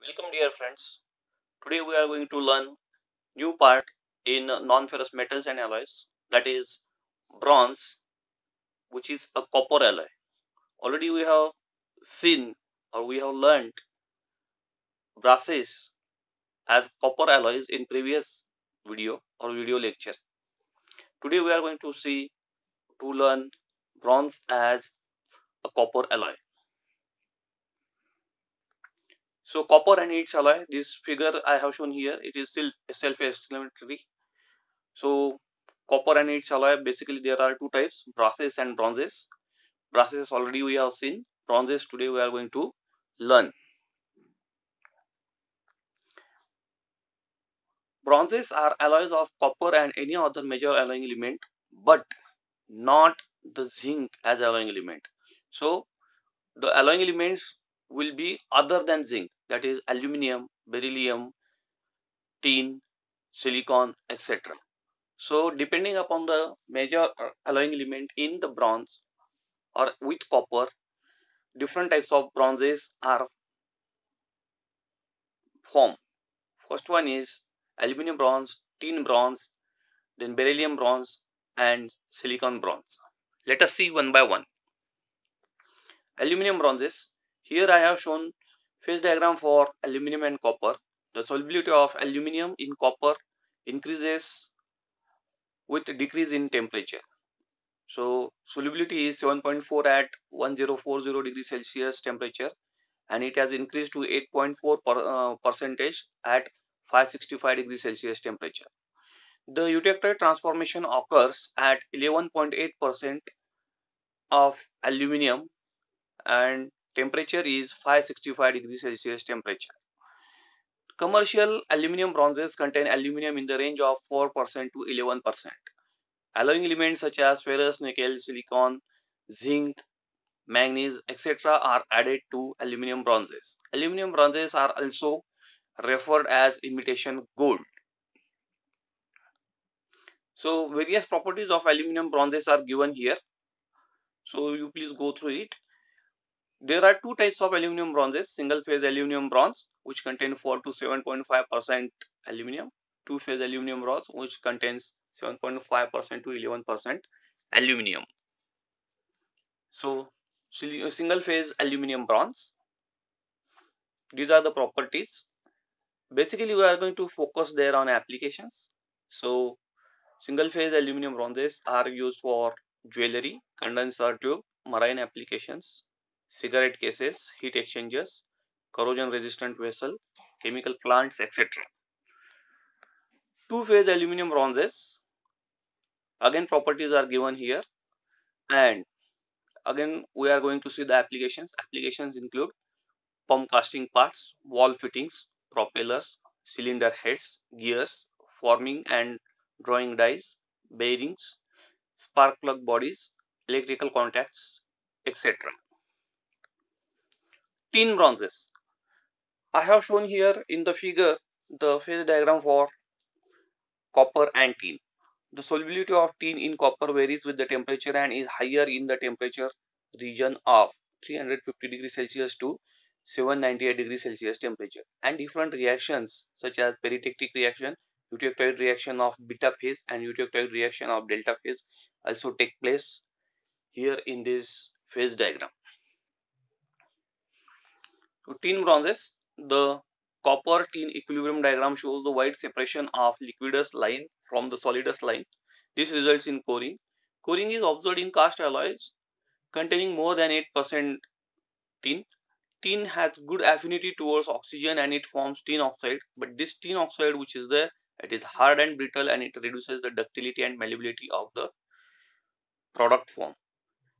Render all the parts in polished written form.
Welcome dear friends. Today we are going to learn new part in non-ferrous metals and alloys, that is bronze, which is a copper alloy. Already we have seen or we have learned brasses as copper alloys in previous video or video lecture. Today we are going to learn bronze as a copper alloy. So copper and its alloy, this figure I have shown here, it is still self-explanatory. So copper and its alloy, basically there are two types, brasses and bronzes. Brasses already we have seen, bronzes today we are going to learn. Bronzes are alloys of copper and any other major alloying element, but not the zinc as alloying element. So the alloying elements will be other than zinc, that is aluminium, beryllium, tin, silicon, etc. So depending upon the major alloying element in the bronze or with copper, different types of bronzes are formed. First one is aluminum bronze, tin bronze, then beryllium bronze, and silicon bronze. Let us see one by one. Aluminum bronzes. Here I have shown phase diagram for aluminum and copper. The solubility of aluminum in copper increases with decrease in temperature. So solubility is 7.4 at 1040 degrees Celsius temperature, and it has increased to 8.4 percentage at 565 degrees Celsius temperature. The eutectite transformation occurs at 11.8% of aluminium and temperature is 565 degrees Celsius temperature. Commercial aluminum bronzes contain aluminum in the range of 4% to 11%. Alloying elements such as ferrous, nickel, silicon, zinc, manganese, etc. are added to aluminum bronzes. Aluminum bronzes are also referred as imitation gold. So various properties of aluminum bronzes are given here. So you please go through it. There are two types of aluminum bronzes, single phase aluminum bronze which contain 4 to 7.5% aluminum, two phase aluminum bronze which contains 7.5% to 11% aluminum. So single phase aluminum bronze, these are the properties. Basically we are going to focus there on applications. So single phase aluminum bronzes are used for jewelry, condenser tube, marine applications, cigarette cases, heat exchangers, corrosion resistant vessel, chemical plants, etc. Two phase aluminum bronzes, again properties are given here, and again we are going to see the applications. Applications include pump casting parts, wall fittings, propellers, cylinder heads, gears, forming and drawing dies, bearings, spark plug bodies, electrical contacts, etc. Tin bronzes. I have shown here in the figure the phase diagram for copper and tin. The solubility of tin in copper varies with the temperature and is higher in the temperature region of 350 degrees Celsius to 798 degrees Celsius temperature, and different reactions such as peritectic reaction, eutectite reaction of beta phase and eutectite reaction of delta phase also take place here in this phase diagram. So tin bronzes, the copper tin equilibrium diagram shows the wide separation of liquidous line from the solidus line. This results in coring. Coring is observed in cast alloys containing more than 8% tin. Tin has good affinity towards oxygen and it forms tin oxide, but this tin oxide which is there, it is hard and brittle and it reduces the ductility and malleability of the product form.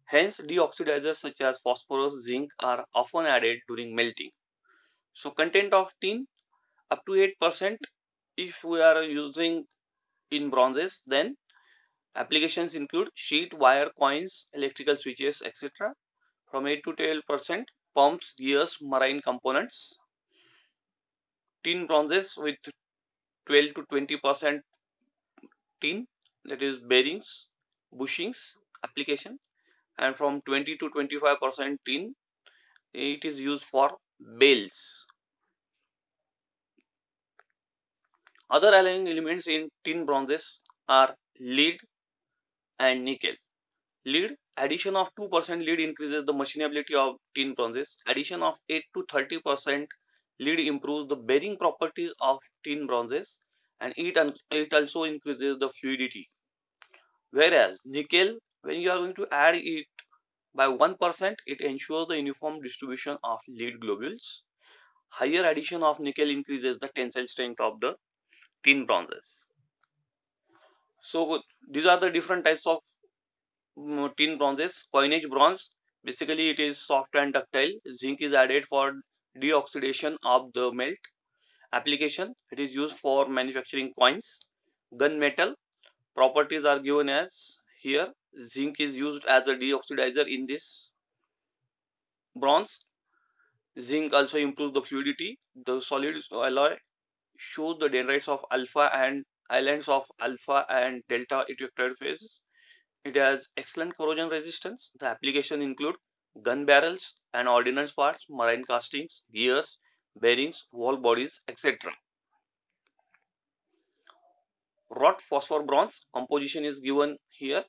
Hence, deoxidizers such as phosphorus, zinc are often added during melting. So content of tin up to 8% if we are using in bronzes, then applications include sheet, wire, coins, electrical switches, etc. From 8 to 12%, pumps, gears, marine components. Tin bronzes with 12 to 20% tin, that is bearings, bushings application, and from 20 to 25% tin, it is used for bells. Other alloying elements in tin bronzes are lead and nickel. Lead, addition of 2% lead increases the machinability of tin bronzes. Addition of 8 to 30% lead improves the bearing properties of tin bronzes, and it also increases the fluidity. Whereas nickel, when you are going to add it by 1%, it ensures the uniform distribution of lead globules. Higher addition of nickel increases the tensile strength of the tin bronzes. So these are the different types of tin bronzes. Coinage bronze, basically it is soft and ductile. Zinc is added for deoxidation of the melt. Application, it is used for manufacturing coins. Gunmetal, properties are given as here. Zinc is used as a deoxidizer in this bronze. Zinc also improves the fluidity. The solid alloy shows the dendrites of alpha and islands of alpha and delta ejected phases. It has excellent corrosion resistance. The application include gun barrels and ordnance parts, marine castings, gears, bearings, wall bodies, etc. Wrought phosphor bronze composition is given here.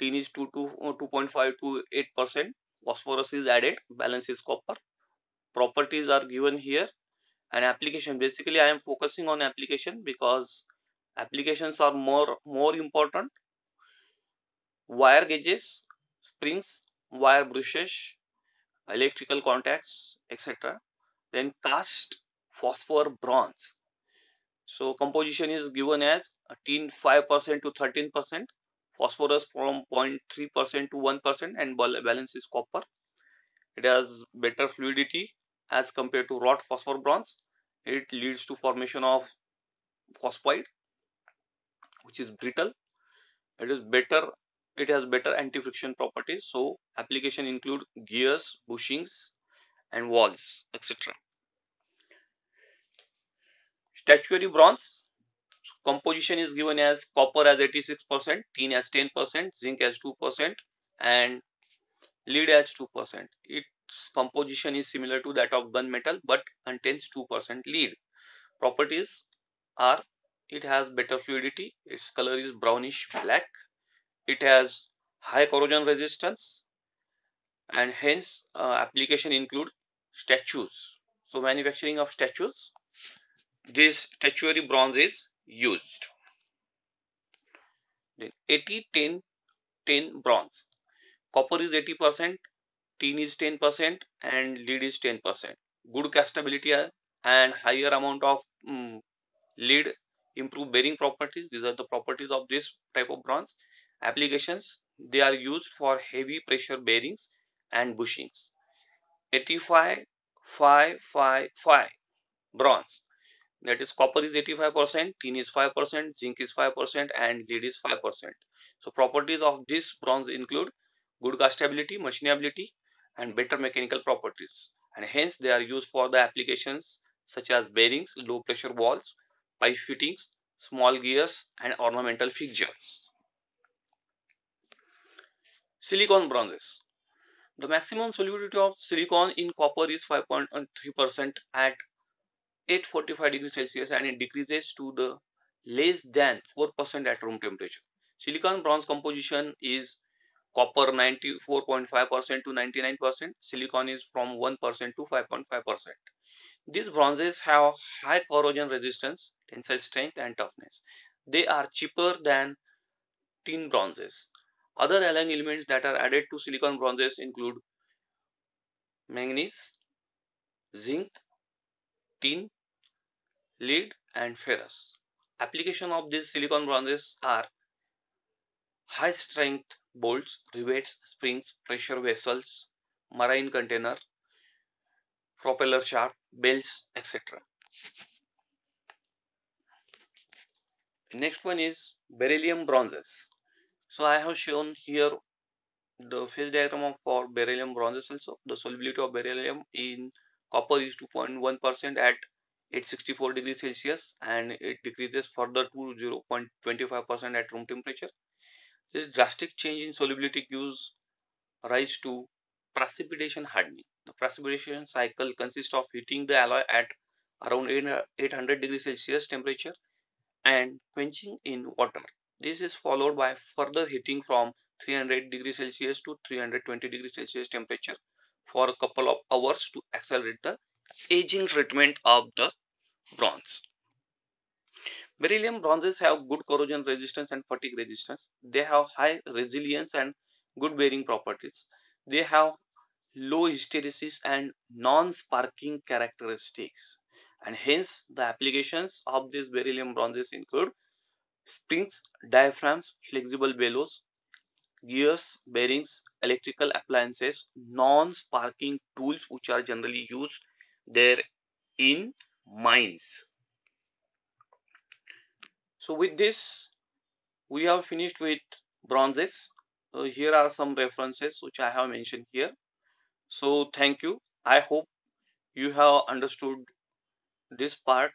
Tin is 2.5 to 8%. Phosphorus is added. Balance is copper. Properties are given here. And application, basically I am focusing on application because applications are more important. Wire gauges, springs, wire brushes, electrical contacts, etc. Then cast phosphor bronze. So composition is given as tin 5% to 13%, phosphorus from 0.3% to 1%, and balance is copper. It has better fluidity as compared to wrought phosphor bronze. It leads to formation of phosphide, which is brittle. It is better. It has better anti-friction properties. So application include gears, bushings, and walls, etc. Statuary bronze composition is given as copper as 86%, tin as 10%, zinc as 2%, and lead as 2%. Its composition is similar to that of gunmetal but contains 2% lead. Properties are, it has better fluidity, its color is brownish black, it has high corrosion resistance, and hence application include statues. So manufacturing of statues, this statuary bronze is used. Then 80-10-10 bronze. Copper is 80%, tin is 10%, and lead is 10%. Good castability and higher amount of lead improve bearing properties. These are the properties of this type of bronze. Applications, they are used for heavy pressure bearings and bushings. 85-5-5-5 bronze, that is copper is 85%, tin is 5%, zinc is 5%, and lead is 5%. So properties of this bronze include good castability, machinability, and better mechanical properties, and hence they are used for the applications such as bearings, low pressure valves, pipe fittings, small gears, and ornamental fixtures. Silicon bronzes. The maximum solubility of silicon in copper is 5.3% at 845 degrees Celsius, and it decreases to the less than 4% at room temperature. Silicon bronze composition is copper 94.5% to 99%, silicon is from 1% to 5.5%. These bronzes have high corrosion resistance, tensile strength, and toughness. They are cheaper than tin bronzes. Other alloying elements that are added to silicon bronzes include manganese, zinc, tin, lead, and ferrous. Application of these silicon bronzes are high strength bolts, rivets, springs, pressure vessels, marine container, propeller shaft, belts, etc. Next one is beryllium bronzes. So I have shown here the phase diagram of for beryllium bronzes also. The solubility of beryllium in copper is 2.1% at 864 degrees Celsius, and it decreases further to 0.25% at room temperature. This drastic change in solubility gives rise to precipitation hardening. The precipitation cycle consists of heating the alloy at around 800 degrees Celsius temperature and quenching in water. This is followed by further heating from 300 degrees Celsius to 320 degrees Celsius temperature for a couple of hours to accelerate the aging treatment of the bronze. Beryllium bronzes have good corrosion resistance and fatigue resistance. They have high resilience and good bearing properties. They have low hysteresis and non-sparking characteristics. And hence, the applications of these beryllium bronzes include springs, diaphragms, flexible bellows, gears, bearings, electrical appliances, non-sparking tools which are generally used there in mines. So with this, we have finished with bronzes. Here are some references which I have mentioned here. So thank you. I hope you have understood this part,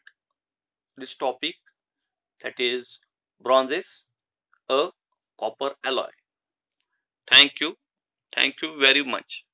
this topic, that is bronzes, a copper alloy. Thank you. Thank you very much.